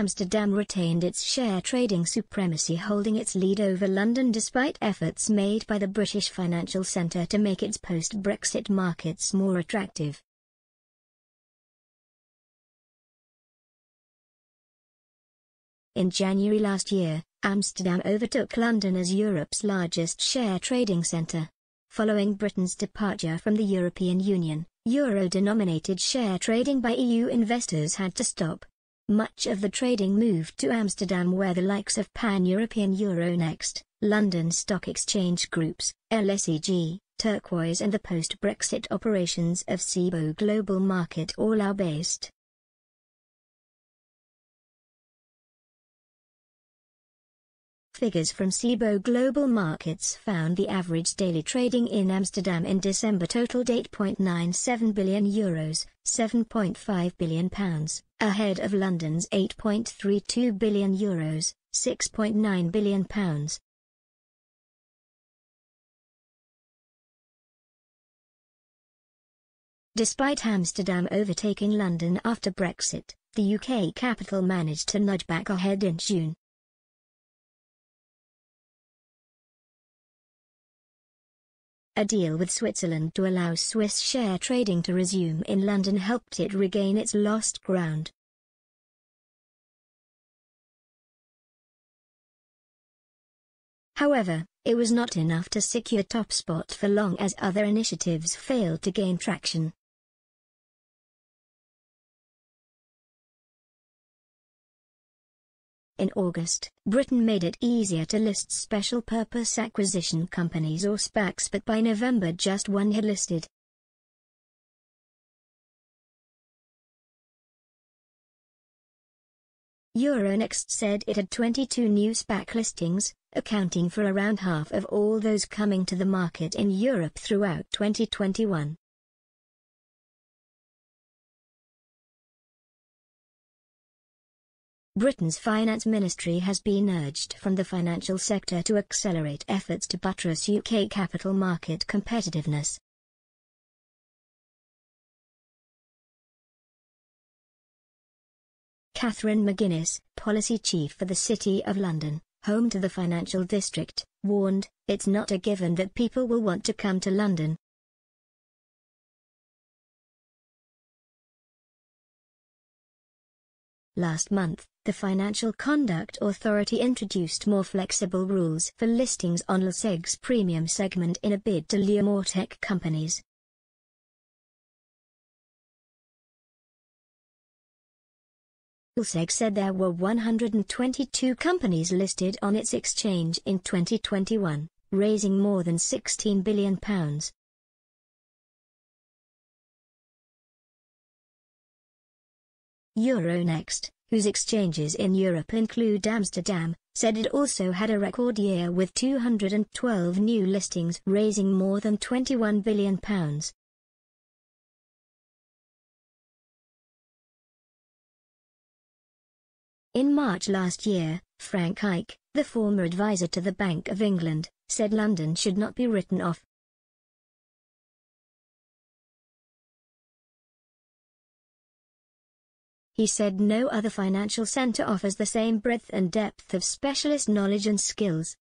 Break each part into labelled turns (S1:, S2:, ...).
S1: Amsterdam retained its share trading supremacy, holding its lead over London despite efforts made by the British financial centre to make its post-Brexit markets more attractive. In January last year, Amsterdam overtook London as Europe's largest share trading centre. Following Britain's departure from the European Union, euro-denominated share trading by EU investors had to stop. Much of the trading moved to Amsterdam, where the likes of pan-European Euronext, London Stock Exchange Groups, LSEG, Turquoise and the post-Brexit operations of Cboe Global Market all are based. Figures from Cboe Global Markets found the average daily trading in Amsterdam in December totaled €8.97 billion, £7.5 billion, ahead of London's €8.32 billion, £6.9 billion. Despite Amsterdam overtaking London after Brexit, the UK capital managed to nudge back ahead in June. A deal with Switzerland to allow Swiss share trading to resume in London helped it regain its lost ground. However, it was not enough to secure top spot for long, as other initiatives failed to gain traction. In August, Britain made it easier to list special purpose acquisition companies or SPACs, but by November just one had listed. Euronext said it had 22 new SPAC listings, accounting for around half of all those coming to the market in Europe throughout 2021. Britain's finance ministry has been urged from the financial sector to accelerate efforts to buttress UK capital market competitiveness. Catherine McGuinness, policy chief for the City of London, home to the financial district, warned, "It's not a given that people will want to come to London." Last month, the Financial Conduct Authority introduced more flexible rules for listings on LSEG's premium segment in a bid to lure more tech companies. LSEG said there were 122 companies listed on its exchange in 2021, raising more than £16 billion. Euronext, whose exchanges in Europe include Amsterdam, said it also had a record year with 212 new listings, raising more than £21 billion. In March last year, Frank Ike, the former advisor to the Bank of England, said London should not be written off. He said no other financial centre offers the same breadth and depth of specialist knowledge and skills.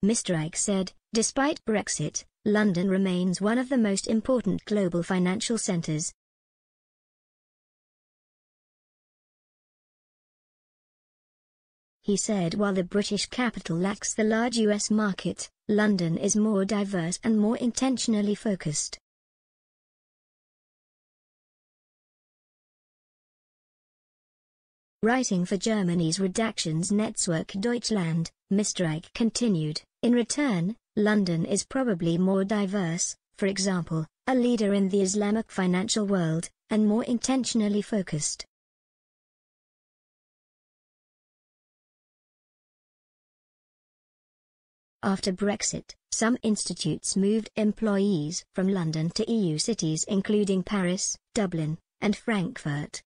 S1: Mr. Ike said, despite Brexit, London remains one of the most important global financial centres. He said while the British capital lacks the large US market, London is more diverse and more intentionally focused. Writing for Germany's Redaktionsnetzwerk Deutschland, Mr. Ike continued, in return, London is probably more diverse, for example, a leader in the Islamic financial world, and more intentionally focused. After Brexit, some institutes moved employees from London to EU cities including Paris, Dublin, and Frankfurt.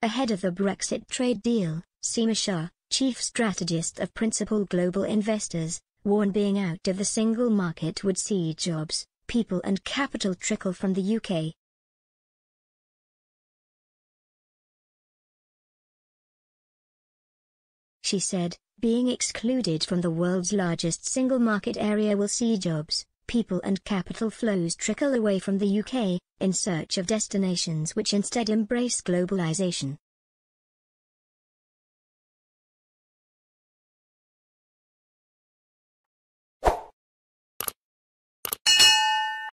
S1: Ahead of the Brexit trade deal, Seema Shah, chief strategist of Principal Global Investors, warned being out of the single market would see jobs, people and capital trickle from the UK. She said, being excluded from the world's largest single market area will see jobs, people and capital flows trickle away from the UK, in search of destinations which instead embrace globalization.